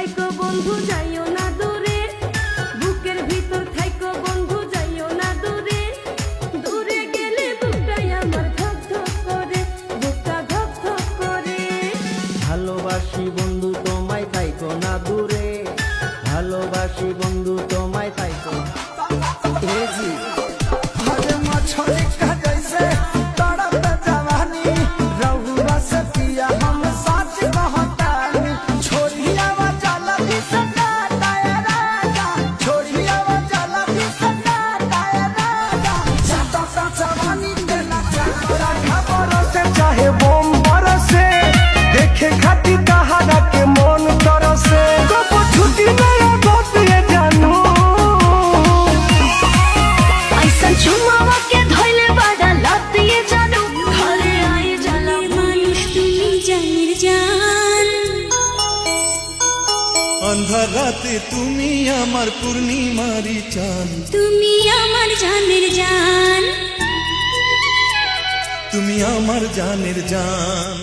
থাইকো বন্ধু যাইও না দূরে, বুকের ভিতর থাইকো বন্ধু যাইও না দূরে, দূরে গেলে বুকটাই আমার ধক ধক করে, বুকটা ধক ধক করে। ভালোবাসি বন্ধু তোমায় থাইকো না দূরে, ভালোবাসি বন্ধু তোমায় থাইকো। এজি हरे मछली का जैसे तड़प जवानी, रहुआ से पिया हम साथ कहतानी, छोड़िया वो जाला भी सदा ताया राजा, छोड़िया वो जाला भी सदा ताया राजा, जाता सा जवानी देना चाहता खबर से चाहे बम बरसे, देखे खाती कहाना के मन तरसे, कब छुट्टी नया बात ये जानू। ऐसा चुमावा के धइले बाड़ा लातिए जानू, घरे आई जाला মানুষ তুমি জানির জান। আন্ধার রাতে তুমি আমার পূর্ণিমারি চাঁদ, তুমি আমার জানের জান। তুমি আমার জানের জান।